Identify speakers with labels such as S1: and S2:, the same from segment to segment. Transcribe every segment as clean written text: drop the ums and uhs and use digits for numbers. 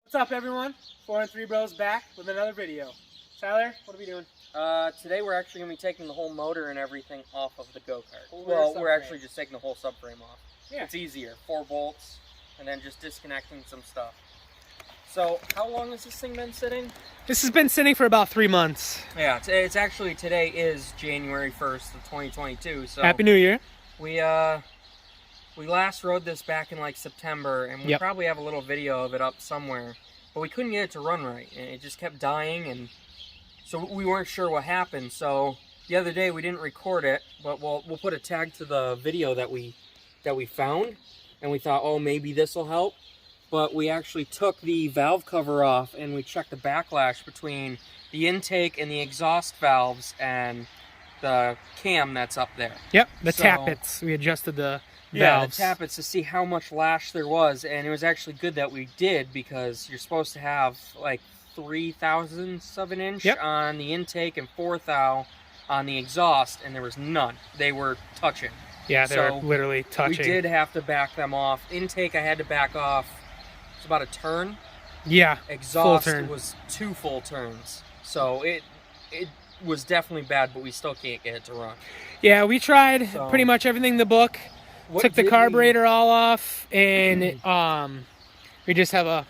S1: What's up, everyone? 4 and 3 Bros back with another video. Tyler, what are we doing?
S2: Today we're actually going to be taking the whole motor and everything off of the go-kart. Well, we're actually just taking the whole subframe off. Yeah. It's easier. 4 bolts, and then just disconnecting some stuff. So, how long has this thing been sitting?
S1: This has been sitting for about 3 months.
S2: Yeah, it's actually, today is January 1st of 2022, so...
S1: Happy New Year.
S2: We last rode this back in like September, and we probably have a little video of it up somewhere, but we couldn't get it to run right, and it just kept dying, and so we weren't sure what happened. So the other day we didn't record it, but we'll put a tag to the video that we found, and we thought, oh, maybe this will help. But we actually took the valve cover off, and we checked the backlash between the intake and the exhaust valves and the cam that's up there.
S1: Yep, the tappets. We adjusted the valves.
S2: Yeah, the tappets to see how much lash there was, and it was actually good that we did, because you're supposed to have like 3/1000ths of an inch on the intake and 4/1000 on the exhaust, and there was none. They were touching.
S1: Yeah, they were literally touching.
S2: We did have to back them off. Intake, I had to back off. It's about a turn.
S1: Yeah,
S2: exhaust
S1: full turn.
S2: Was 2 full turns. So it was definitely bad, but we still can't get it to run.
S1: Yeah, we tried pretty much everything in the book. Took the carburetor all off, and we just have a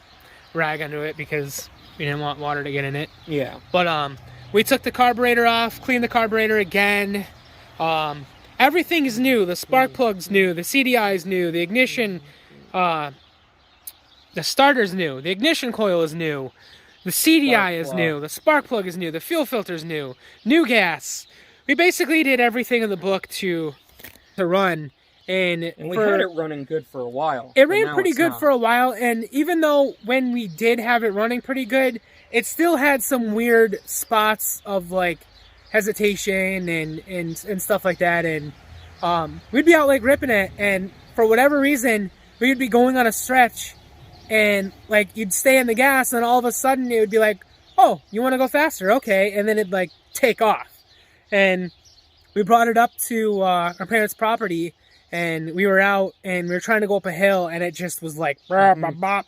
S1: rag under it because we didn't want water to get in it.
S2: Yeah.
S1: But we took the carburetor off, cleaned the carburetor again. Everything is new. The spark plug's new. The CDI is new. The ignition, the starter's new. The ignition coil is new. The CDI is new. The spark plug is new. The fuel filter's new. New gas. We basically did everything in the book to run. And
S2: we had it running good for a while.
S1: It ran pretty good for a while, and even though when we did have it running pretty good, it still had some weird spots of like hesitation and stuff like that. And we'd be out like ripping it, and for whatever reason, we would be going on a stretch, and like you'd stay in the gas, and all of a sudden it would be like, oh, you want to go faster? Okay, and then it'd like take off. And we brought it up to our parents' property. And we were out, and we were trying to go up a hill, and it just was like,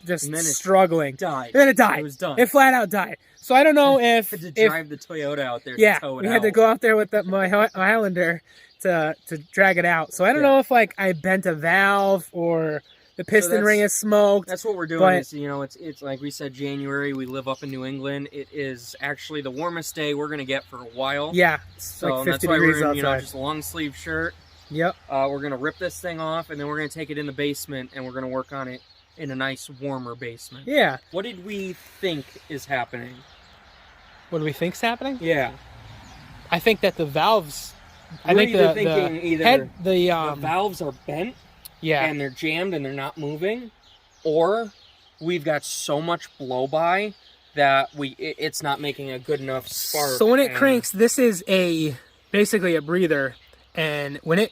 S1: just struggling.
S2: Died.
S1: And then it died.
S2: It was done.
S1: It flat out died. So I don't know if...
S2: had to drive the Toyota out there to tow it out.
S1: We had to go out there with my Highlander to drag it out. So I don't know if, like, I bent a valve or the piston ring is smoked.
S2: That's what we're doing. Is, you know, it's like we said, January. We live up in New England. It is actually the warmest day we're going to get for a while.
S1: Yeah.
S2: So
S1: like 50
S2: that's why
S1: degrees
S2: we're in,
S1: outside.
S2: just a long-sleeve shirt.
S1: Yep.
S2: We're going to rip this thing off, and then we're going to take it in the basement, and we're going to work on it in a nice, warmer basement.
S1: Yeah.
S2: What did we think is happening?
S1: What do we think's happening?
S2: Yeah.
S1: I think that the valves...
S2: The valves are bent, and they're jammed, and they're not moving, or we've got so much blow-by that it's not making a good enough spark.
S1: So when it cranks, this is basically a breather. And when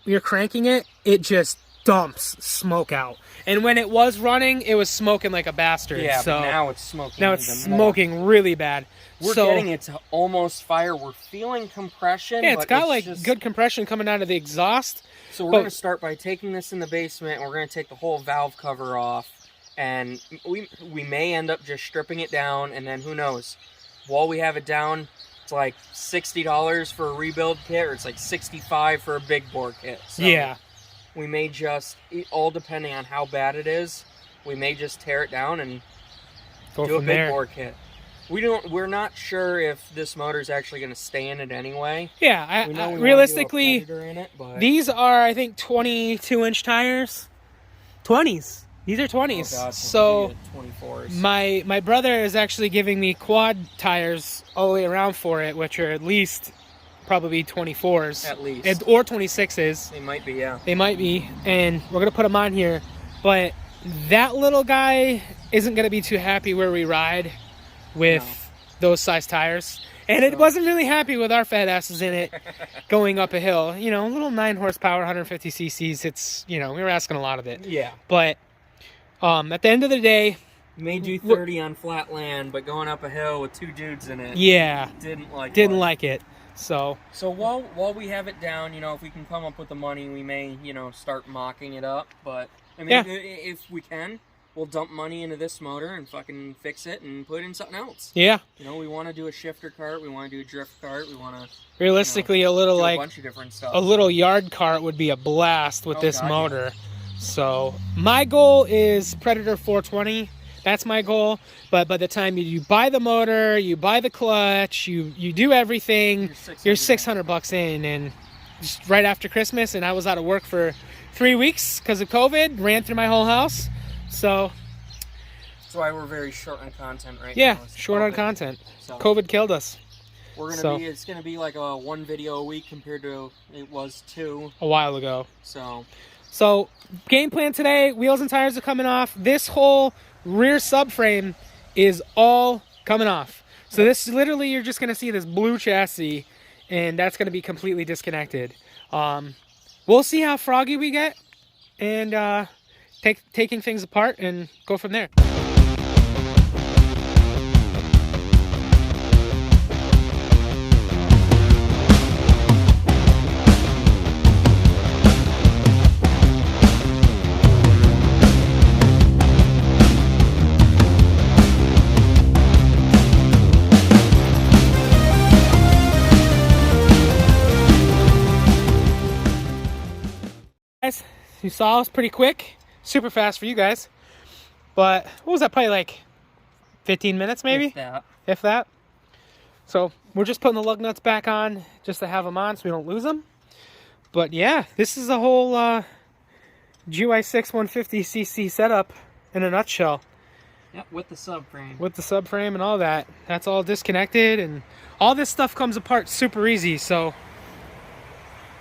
S1: you're cranking it, it just dumps smoke out. And when it was running, it was smoking like a bastard.
S2: Yeah,
S1: so
S2: but now it's smoking.
S1: Now it's smoking really bad.
S2: We're getting it to almost fire. We're feeling compression.
S1: Yeah, it's got like good compression coming out of the exhaust.
S2: So we're going to start by taking this in the basement, and we're going to take the whole valve cover off. And we may end up just stripping it down, and then who knows? While we have it down, it's like $60 for a rebuild kit, or it's like $65 for a big bore kit. So
S1: yeah.
S2: We may just, all depending on how bad it is, we may just tear it down and do a big bore kit. We're not sure if this motor is actually going to stay in it anyway.
S1: Yeah, realistically, these are, I think, 22-inch tires. 20s. These are 20s.
S2: Oh God,
S1: so
S2: 24s.
S1: My brother is actually giving me quad tires all the way around for it, which are at least probably 24s.
S2: At least.
S1: Or 26s.
S2: They might be, yeah.
S1: They might be. And we're going to put them on here. But that little guy isn't going to be too happy where we ride with those size tires. And it wasn't really happy with our fat asses in it going up a hill. You know, a little 9 horsepower, 150 cc's. It's, you know, we were asking a lot of it.
S2: Yeah.
S1: But at the end of the day,
S2: may do 30 on flat land, but going up a hill with 2 dudes in it, didn't like it. So while we have it down, you know, if we can come up with the money, we may, you know, start mocking it up. But I mean, if we can, we'll dump money into this motor and fucking fix it and put it in something else.
S1: Yeah.
S2: You know, we want to do a shifter cart. We want to do a drift cart. We want to
S1: realistically a little like
S2: a bunch of different stuff.
S1: A little yard cart would be a blast with this
S2: God,
S1: motor. Yeah. So my goal is Predator 420. That's my goal. But by the time you buy the motor, you buy the clutch, you do everything, you're $600 in, and just right after Christmas, and I was out of work for 3 weeks because of COVID. Ran through my whole house. So
S2: that's why we're very short on content right now.
S1: Yeah, short on content. So COVID killed us.
S2: We're gonna be. It's gonna be like a 1 video a week compared to it was 2
S1: a while ago.
S2: So
S1: game plan today. Wheels and tires are coming off. This whole rear subframe is all coming off. So this literally, you're just gonna see this blue chassis, and that's gonna be completely disconnected. We'll see how froggy we get, and taking things apart and go from there. Guys, you saw us pretty quick, super fast for you guys, but what was that, probably like 15 minutes maybe, if that. So we're just putting the lug nuts back on just to have them on so we don't lose them. But yeah, this is a whole GY6 150cc setup in a nutshell.
S2: Yep, with the subframe.
S1: With the subframe and all that. That's all disconnected, and all this stuff comes apart super easy. So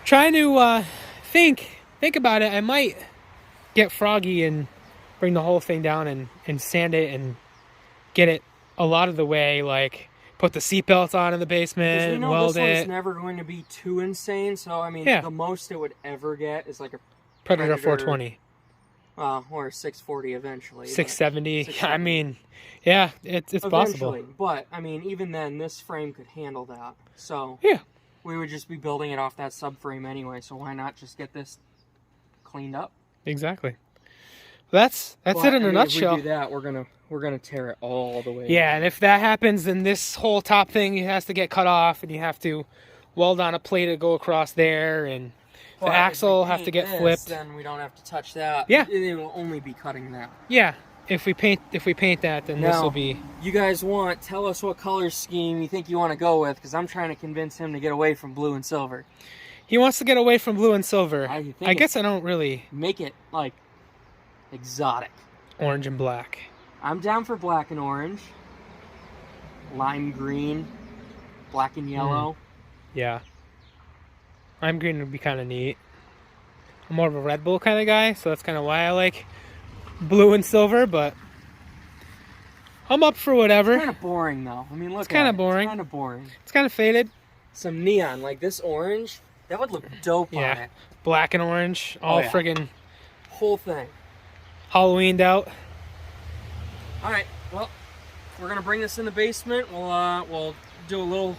S1: trying to think about it, I might get froggy and bring the whole thing down and sand it and get it a lot of the way, like put the seatbelts on in the basement, weld
S2: this
S1: it.
S2: one's never going to be too insane, so I mean, the most it would ever get is like a
S1: Predator 420.
S2: Or a 640 eventually.
S1: 670. I mean, yeah, it's possible.
S2: But, I mean, even then, this frame could handle that. So,
S1: yeah, we
S2: would just be building it off that subframe anyway, so why not just get this cleaned up?
S1: Exactly. That's it in a nutshell.
S2: If we do that, we're gonna tear it all the way.
S1: Yeah, and if that happens, then this whole top thing has to get cut off, and you have to weld on a plate to go across there, and the axle will have to get flipped.
S2: Then we don't have to touch that.
S1: Yeah,
S2: it will only be cutting that.
S1: Yeah, if we paint that, then this will be. You
S2: guys tell us what color scheme you think you want to go with, because I'm trying to convince him to get away from blue and silver.
S1: He wants to get away from blue and silver. I guess I don't really
S2: make it like exotic.
S1: Orange and black.
S2: I'm down for black and orange. Lime green. Black and yellow.
S1: Yeah. Lime green would be kind of neat. I'm more of a Red Bull kind of guy, so that's kind of why I like blue and silver, but I'm up for whatever.
S2: It's kind of boring, though. I mean, look,
S1: it's kind of boring.
S2: It's kind of boring.
S1: It's kind of faded.
S2: Some neon, like this orange, that would look dope on it.
S1: Black and orange, all friggin'
S2: whole thing.
S1: Halloweened out.
S2: All right, well, we're gonna bring this in the basement. We'll do a little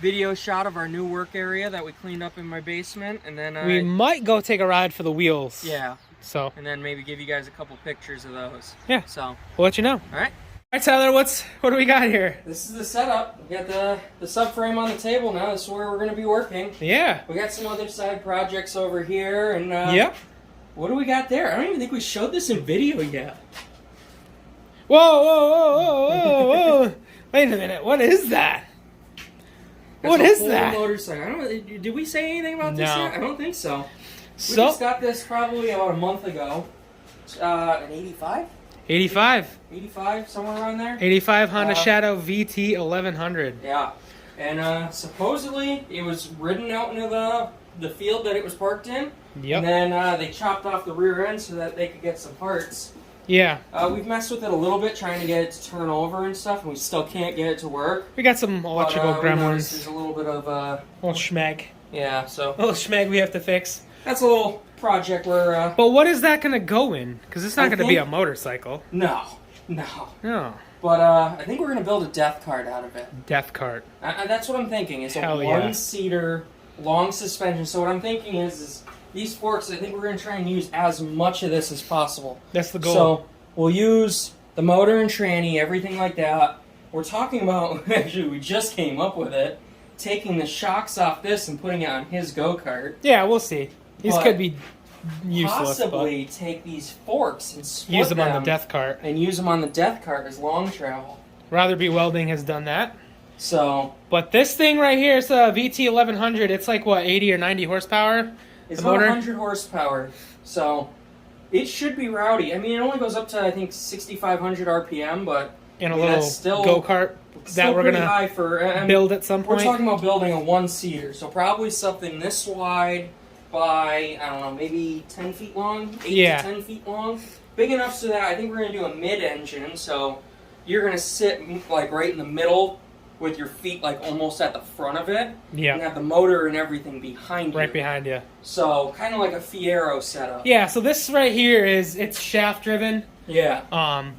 S2: video shot of our new work area that we cleaned up in my basement, and then
S1: we might go take a ride for the wheels.
S2: Yeah.
S1: So.
S2: And then maybe give you guys a couple pictures of those.
S1: Yeah.
S2: So.
S1: We'll let you know.
S2: All right.
S1: All right, Tyler. What do we got here?
S2: This is the setup. We got the subframe on the table now. This is where we're gonna be working.
S1: Yeah.
S2: We got some other side projects over here, and
S1: yep.
S2: What do we got there? I don't even think we showed this in video yet.
S1: Whoa, whoa, whoa, whoa, whoa, whoa. Wait a minute. What is that? What is that?
S2: Motorcycle. Did we say anything about this yet? I don't think so. We
S1: just
S2: got this probably about a month ago. An 85?
S1: 85.
S2: 85, somewhere around there.
S1: 85 Honda Shadow VT 1100.
S2: Yeah. And supposedly it was ridden out into the field that it was parked in.
S1: Yep.
S2: And then they chopped off the rear end so that they could get some parts.
S1: Yeah.
S2: We've messed with it a little bit, trying to get it to turn over and stuff, and we still can't get it to work.
S1: We got some electrical gremlins.
S2: There's a little bit of
S1: little schmeg.
S2: Yeah, so.
S1: A little schmeg we have to fix.
S2: That's a little project where.
S1: But what is that going to go in? Because it's not going to be a motorcycle.
S2: No. But I think we're going to build a death cart out of it.
S1: Death cart.
S2: That's what I'm thinking. It's a one-seater, long suspension. So what I'm thinking is these forks, I think we're going to try and use as much of this as possible.
S1: That's the goal.
S2: So we'll use the motor and tranny, everything like that. We're talking about, actually we just came up with it, taking the shocks off this and putting it on his go-kart.
S1: Yeah, we'll see. These could be useless.
S2: Possibly take these forks and split
S1: use them on the death cart.
S2: And use them on the death cart as long travel.
S1: Rather Be Welding has done that.
S2: So,
S1: but this thing right here is a VT 1100. It's like what, 80 or 90 horsepower?
S2: It's about 100 horsepower. So it should be rowdy. I mean, it only goes up to I think 6,500 RPM, but
S1: in a little go-kart that we're gonna
S2: high for,
S1: build at some point.
S2: We're talking about building a one-seater, so probably something this wide by I don't know, maybe 10 feet long, 8 to 10 feet long, big enough so that I think we're gonna do a mid-engine. So you're gonna sit like right in the middle with your feet like almost at the front of it.
S1: Yeah.
S2: And have the motor and everything behind you.
S1: Right behind you.
S2: So kind of like a Fiero setup.
S1: Yeah. So this right here it's shaft driven.
S2: Yeah.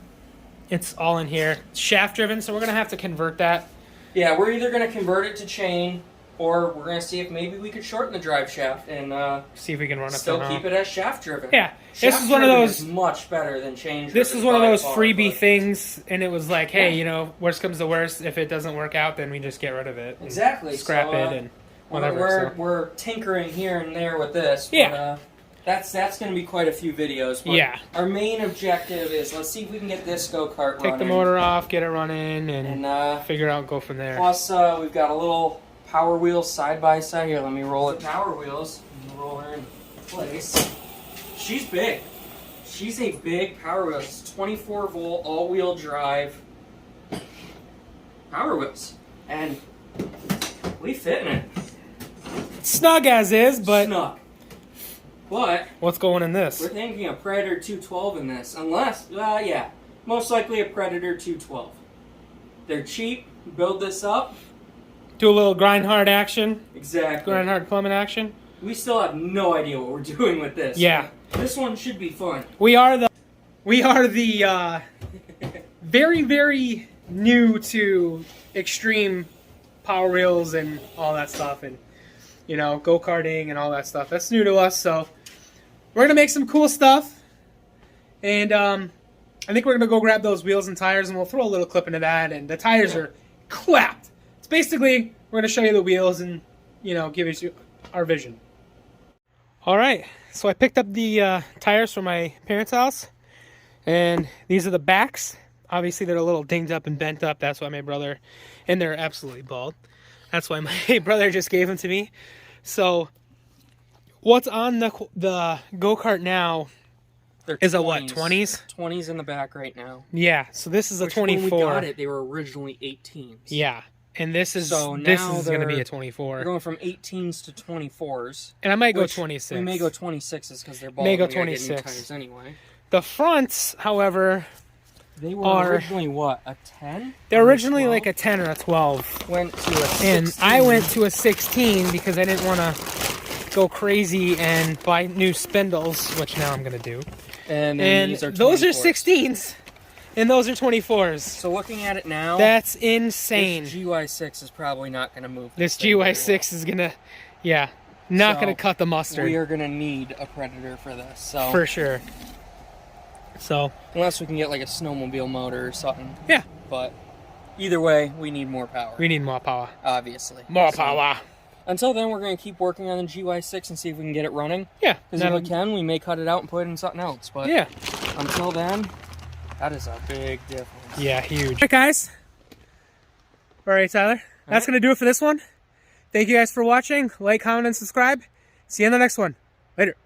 S1: It's all in here. It's shaft driven, so we're gonna have to convert that.
S2: Yeah, we're either gonna convert it to chain, or we're gonna see if maybe we could shorten the drive shaft and
S1: see if we can run it.
S2: Still keep it as shaft driven.
S1: Yeah, this is one of those.
S2: Is much better than chain.
S1: This is one of those freebie things, and it was like, hey, you know, worst comes to worst, if it doesn't work out, then we just get rid of it.
S2: Exactly.
S1: Scrap it and whatever.
S2: We're tinkering here and there with this. But, that's going to be quite a few videos. But our main objective is let's see if we can get this go-kart running.
S1: Take the motor off, get it running, and figure out, go from there.
S2: Plus, we've got a little Power Wheels side by side here. Let me roll it. Power Wheels. Roll her in place. She's big. She's a big Power Wheel. It's 24 volt all-wheel drive Power Wheels, and we fit in it.
S1: Snug as is, but
S2: snug. But
S1: what's going in this?
S2: We're thinking a Predator 212 in this, unless, most likely a Predator 212. They're cheap. Build this up.
S1: Do a little grind hard action.
S2: Exactly.
S1: Grind hard plumbing action.
S2: We still have no idea what we're doing with this.
S1: Yeah.
S2: This one should be fun.
S1: We are the very, very new to extreme Power Wheels and all that stuff, and you know, go-karting and all that stuff. That's new to us, so we're gonna make some cool stuff. And I think we're gonna go grab those wheels and tires, and we'll throw a little clip into that. And the tires are clapped. It's basically we're gonna show you the wheels and, you know, give you our vision. All right, so I picked up the tires from my parents' house, and these are the backs. Obviously, they're a little dinged up and bent up. That's why my brother, and they're absolutely bald. That's why my brother just gave them to me. So, what's on the go-kart now is a what, 20s?
S2: 20s in the back right now.
S1: Yeah, so this is a 24.
S2: When we got it, they were originally 18s.
S1: Yeah, and this is going to be a 24.
S2: We're going from 18s to 24s.
S1: And I might go 26.
S2: We may go 26s because they're bald.
S1: May go 26
S2: tires anyway.
S1: The fronts, however,
S2: they were originally what, a 10?
S1: They're originally like a 10 or a 12.
S2: Went to a 16.
S1: And I went to a 16 because I didn't want to go crazy and buy new spindles, which now I'm going to do.
S2: And these are
S1: those are 16s, and those are 24s.
S2: So looking at it now,
S1: that's insane.
S2: This GY6 is probably not going to move.
S1: This GY6 is going to, not going to cut the mustard.
S2: We are going to need a Predator for this. So
S1: for sure. So
S2: unless we can get like a snowmobile motor or something.
S1: Yeah.
S2: But either way, we need more power.
S1: We need more power.
S2: Obviously.
S1: More power.
S2: Until then, we're going to keep working on the GY6 and see if we can get it running.
S1: Yeah.
S2: Because if we can, we may cut it out and put it in something else. But until then, that is a big difference.
S1: Yeah, huge. All right, guys. All right, Tyler. That's going to do it for this one. Thank you guys for watching. Like, comment, and subscribe. See you in the next one. Later.